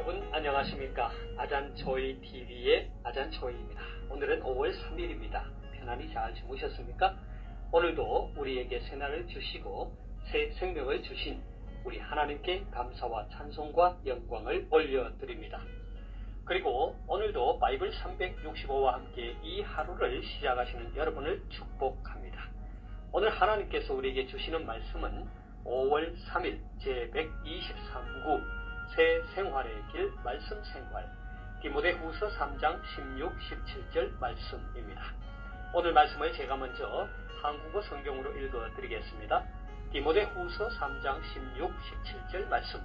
여러분 안녕하십니까? 아잔초이TV의 아잔초이입니다. 오늘은 5월 3일입니다. 편안히 잘 주무셨습니까? 오늘도 우리에게 새날을 주시고 새 생명을 주신 우리 하나님께 감사와 찬송과 영광을 올려드립니다. 그리고 오늘도 바이블 365와 함께 이 하루를 시작하시는 여러분을 축복합니다. 오늘 하나님께서 우리에게 주시는 말씀은 5월 3일 제123구 새 생활의 길 말씀 생활 디모데후서 3장 16, 17절 말씀입니다. 오늘 말씀을 제가 먼저 한국어 성경으로 읽어드리겠습니다. 디모데후서 3장 16, 17절 말씀.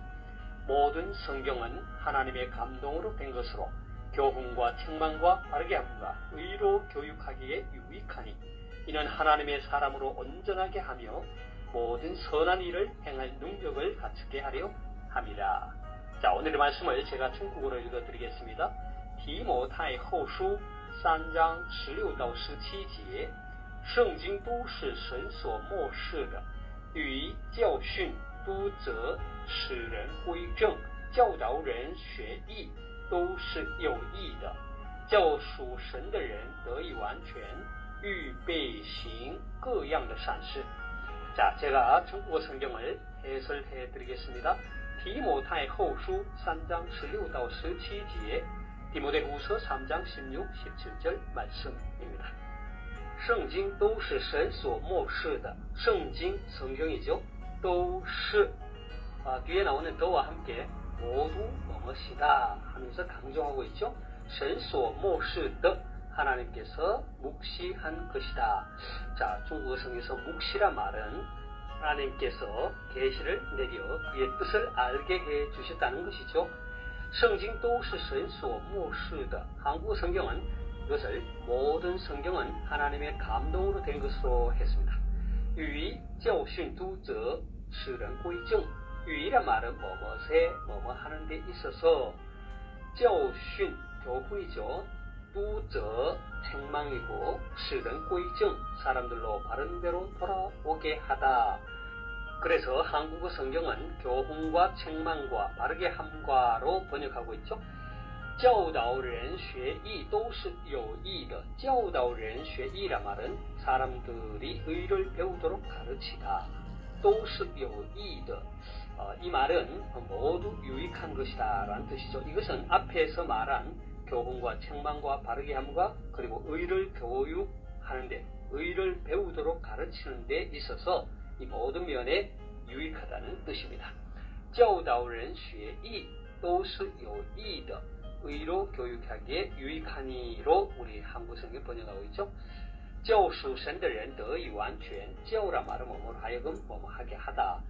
모든 성경은 하나님의 감동으로 된 것으로 교훈과 책망과 바르게 함과 의로 교육하기에 유익하니 이는 하나님의 사람으로 온전하게 하며 모든 선한 일을 행할 능력을 갖추게 하려 함이라. 자, 오늘의 말씀을 제가 중국어로 읽어드리겠습니다. 提摩太后书3章16到17节，圣经都是神所默示的，与教训、督责、使人归正、教导人学义，都是有益的，叫属神的人得以完全，预备行各样的善事。 자, 제가 중국어 성경을 해설해 드리겠습니다. 디모데 후서 3장 16到17节 디모데후서 3장 16, 17절 말씀입니다. 圣经都是神所默示的. 圣经 성경이죠. 都是 뒤에 나오는 더와 함께 모두 뭐뭐시다 하면서 강조하고 있죠. 神所默示的 하나님께서 묵시한 것이다. 자, 중국어 성에서 묵시란 말은 하나님께서 계시를 내려 그의 뜻을 알게 해 주셨다는 것이죠. 성경都是神所默示的. 한국 성경은 이것을 모든 성경은 하나님의 감동으로 된 것으로 했습니다. 与教训督责使人归正. 与이란 말은 뭐뭐세 뭐뭐 하는 데 있어서 教训 교훈이죠. 督责 책망이고 使人归正 사람들로 바른 대로 돌아오게 하다. 그래서 한국어 성경은 교훈과 책망과 바르게 함과로 번역하고 있죠. 教导人学义都是有益的. 教导人学义란 말은 사람들이 의를 배우도록 가르치다. 都是有益的. 이 말은 모두 유익한 것이다 라는 뜻이죠. 이것은 앞에서 말한 교훈과 책망과 바르게 함과 그리고 의를 교육하는데 의를 배우도록 가르치는 데 있어서 이 모든 면에 유익하다는 뜻입니다. 教导人学义都是有益的. 의로 교육하기에 유익하니로 우리 한국 성경 번역하고 있죠. 教属神的人得以完全. 教란 말은 뭐뭐 하여금 뭐뭐 하게 하다.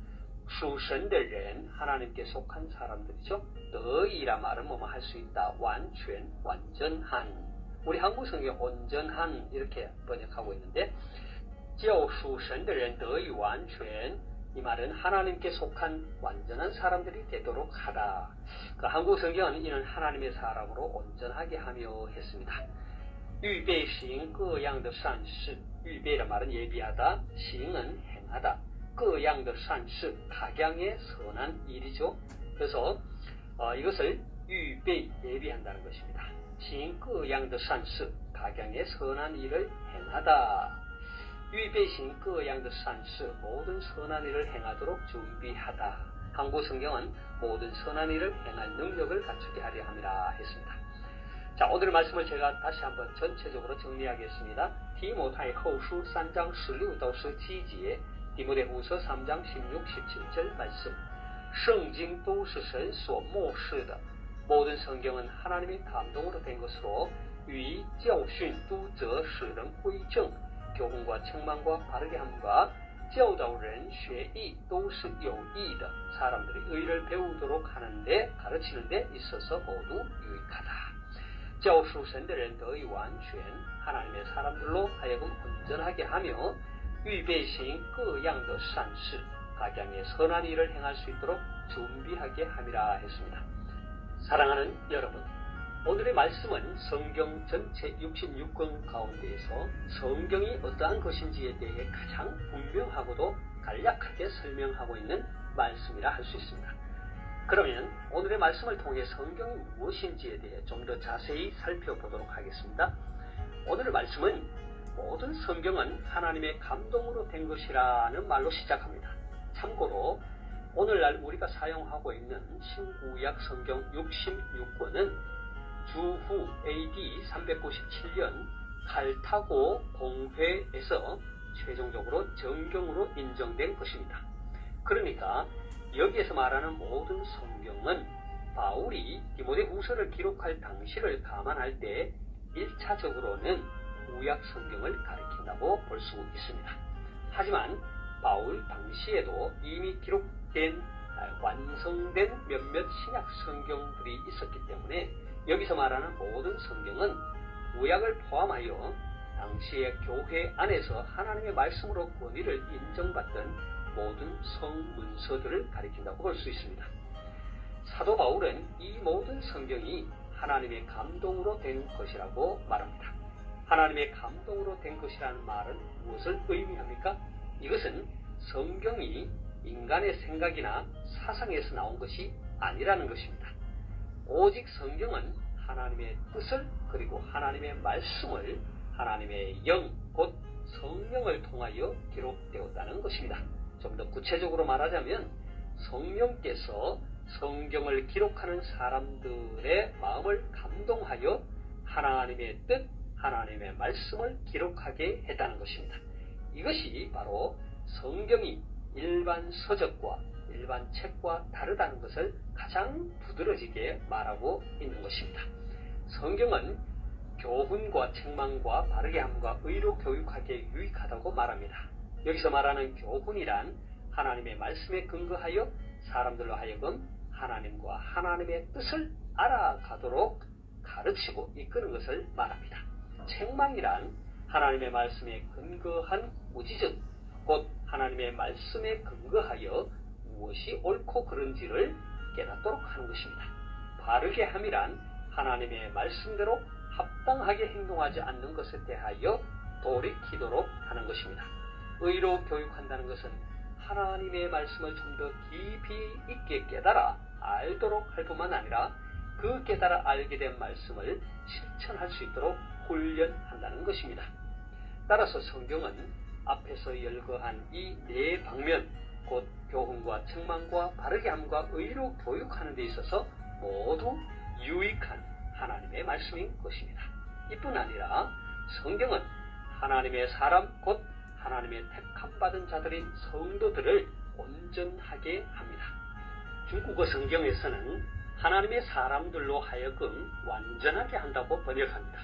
属神的人 하나님께 속한 사람들이죠. 得以란 말은 뭐뭐 할 수 있다. 完全 완전한. 우리 한국 성경 온전한 이렇게 번역하고 있는데 教属神的人得以完全. 이 말은 하나님께 속한 완전한 사람들이 되도록 하다. 그 한국 성경은 이는 하나님의 사람으로 온전하게 하며 했습니다. 预备行各样的善事. 预备란 말은 예비하다.行은 행하다. 各样的善事 각양의 선한 일이죠. 그래서 이것을 预备 예비한다는 것입니다. 行各样的善事 각양의 선한 일을 행하다. 预备行各样的善事 모든 선한 일을 행하도록 준비하다. 한국 성경은 모든 선한 일을 행할 능력을 갖추게 하려 함이라 했습니다. 자, 오늘 말씀을 제가 다시 한번 전체적으로 정리하겠습니다. 디모데 후서 3장 16到17节 디모데후서 3장 16, 17절 말씀. 圣经都是神所默示的. 모든 성경은 하나님의 감동으로 된 것으로 与教训督责使人归正 교훈과 책망과 바르게 함과 教导人学义都是有益的. 사람들이 의를 배우도록 하는데 가르치는 데 있어서 모두 유익하다. 教属神的人得以完全. 하나님의 사람들로 하여금 온전하게 하며 预备行各样的善事 각양의 선한 일을 행할 수 있도록 준비하게 함이라 했습니다. 사랑하는 여러분, 오늘의 말씀은 성경 전체 66권 가운데에서 성경이 어떠한 것인지에 대해 가장 분명하고도 간략하게 설명하고 있는 말씀이라 할 수 있습니다. 그러면 오늘의 말씀을 통해 성경이 무엇인지에 대해 좀 더 자세히 살펴보도록 하겠습니다. 오늘의 말씀은 모든 성경은 하나님의 감동으로 된 것이라는 말로 시작합니다. 참고로 오늘날 우리가 사용하고 있는 신구약 성경 66권은 주후 AD 397년 칼타고 공회에서 최종적으로 정경으로 인정된 것입니다. 그러니까 여기에서 말하는 모든 성경은 바울이 디모데 후서를 기록할 당시를 감안할 때 1차적으로는 구약 성경을 가리킨다고 볼 수 있습니다. 하지만 바울 당시에도 이미 기록된 완성된 몇몇 신약 성경들이 있었기 때문에 여기서 말하는 모든 성경은 구약을 포함하여 당시의 교회 안에서 하나님의 말씀으로 권위를 인정받던 모든 성문서들을 가리킨다고 볼 수 있습니다. 사도 바울은 이 모든 성경이 하나님의 감동으로 된 것이라고 말합니다. 하나님의 감동으로 된 것이라는 말은 무엇을 의미합니까? 이것은 성경이 인간의 생각이나 사상에서 나온 것이 아니라는 것입니다. 오직 성경은 하나님의 뜻을 그리고 하나님의 말씀을 하나님의 영, 곧 성령을 통하여 기록되었다는 것입니다. 좀 더 구체적으로 말하자면 성령께서 성경을 기록하는 사람들의 마음을 감동하여 하나님의 뜻, 하나님의 말씀을 기록하게 했다는 것입니다. 이것이 바로 성경이 일반 서적과 일반 책과 다르다는 것을 가장 두드러지게 말하고 있는 것입니다. 성경은 교훈과 책망과 바르게 함과 의로 교육하기에 유익하다고 말합니다. 여기서 말하는 교훈이란 하나님의 말씀에 근거하여 사람들로 하여금 하나님과 하나님의 뜻을 알아가도록 가르치고 이끄는 것을 말합니다. 책망이란 하나님의 말씀에 근거한 무지증, 곧 하나님의 말씀에 근거하여 무엇이 옳고 그른지를 깨닫도록 하는 것입니다. 바르게 함이란 하나님의 말씀대로 합당하게 행동하지 않는 것에 대하여 돌이키도록 하는 것입니다. 의로 교육한다는 것은 하나님의 말씀을 좀 더 깊이 있게 깨달아 알도록 할 뿐만 아니라 그 깨달아 알게 된 말씀을 실천할 수 있도록 훈련한다는 것입니다. 따라서 성경은 앞에서 열거한 이 네 방면, 곧 교훈과 책망과 바르게 함과 의로 교육하는 데 있어서 모두 유익한 하나님의 말씀인 것입니다. 이뿐 아니라 성경은 하나님의 사람, 곧 하나님의 택함받은 자들인 성도들을 온전하게 합니다. 중국어 성경에서는 하나님의 사람들로 하여금 완전하게 한다고 번역합니다.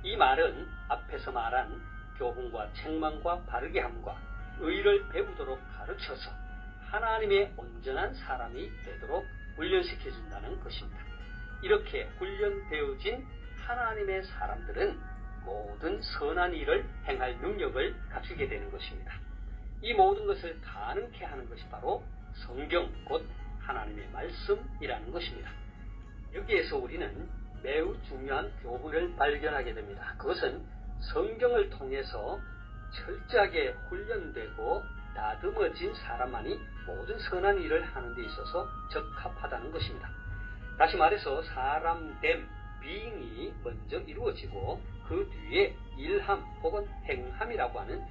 이 말은 앞에서 말한 교훈과 책망과 바르게 함과 의를 배우도록 가르쳐서 하나님의 온전한 사람이 되도록 훈련시켜준다는 것입니다. 이렇게 훈련되어진 하나님의 사람들은 모든 선한 일을 행할 능력을 갖추게 되는 것입니다. 이 모든 것을 가능케 하는 것이 바로 성경, 곧 하나님의 말씀이라는 것입니다. 여기에서 우리는 매우 중요한 교훈을 발견하게 됩니다. 그것은 성경을 통해서 철저하게 훈련되고 다듬어진 사람만이 모든 선한 일을 하는 데 있어서 적합하다는 것입니다. 다시 말해서 사람됨, being이 먼저 이루어지고 그 뒤에 일함 혹은 행함이라고 하는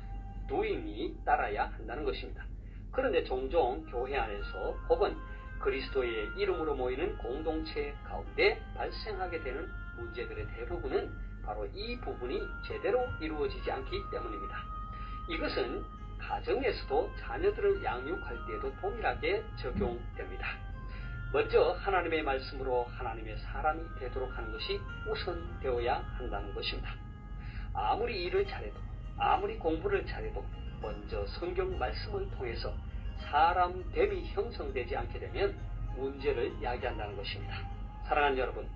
doing이 따라야 한다는 것입니다. 그런데 종종 교회 안에서 혹은 그리스도의 이름으로 모이는 공동체 가운데 발생하게 되는 문제들의 대부분은 바로 이 부분이 제대로 이루어지지 않기 때문입니다. 이것은 가정에서도 자녀들을 양육할 때에도 동일하게 적용됩니다. 먼저 하나님의 말씀으로 하나님의 사람이 되도록 하는 것이 우선되어야 한다는 것입니다. 아무리 일을 잘해도 아무리 공부를 잘해도 먼저 성경 말씀을 통해서 사람됨이 형성되지 않게 되면 문제를 야기한다는 것입니다. 사랑하는 여러분,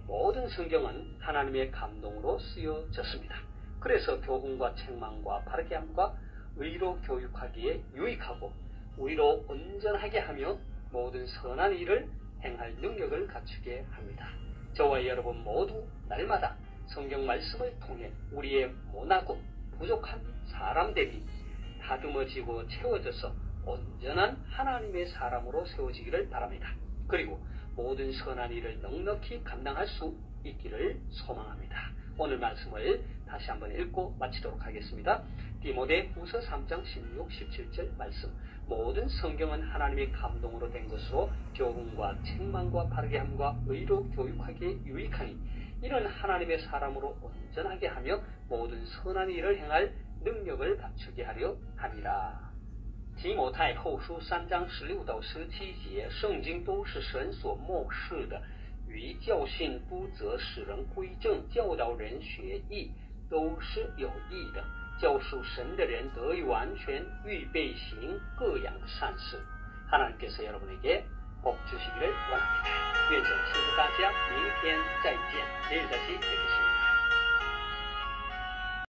모든 성경은 하나님의 감동으로 쓰여졌습니다. 그래서 교훈과 책망과 바르게 함과 의로 교육하기에 유익하고 의로 온전하게 하며 모든 선한 일을 행할 능력을 갖추게 합니다. 저와 여러분 모두 날마다 성경 말씀을 통해 우리의 모나고 부족한 사람됨이 다듬어지고 채워져서 온전한 하나님의 사람으로 세워지기를 바랍니다. 그리고 모든 선한 일을 넉넉히 감당할 수 있기를 소망합니다. 오늘 말씀을 다시 한번 읽고 마치도록 하겠습니다. 디모데후서 3장 16, 17절 말씀. 모든 성경은 하나님의 감동으로 된 것으로 교훈과 책망과 바르게 함과 의로 교육하기에 유익하니 이는 하나님의 사람으로 온전하게 하며 모든 선한 일을 행할 능력을 갖추게 하려 함이라.提摩太后书3章16到17节，圣经都是神所默示的，于教训、督责、使人归正、教导人学艺，都是有益的，教属神的人得以完全，预备行各样的善事。 하나님께서 여러분에게 복 주시기를 원합니다.愿神赐福大家，明天再见，내일 다시 뵙겠습니다.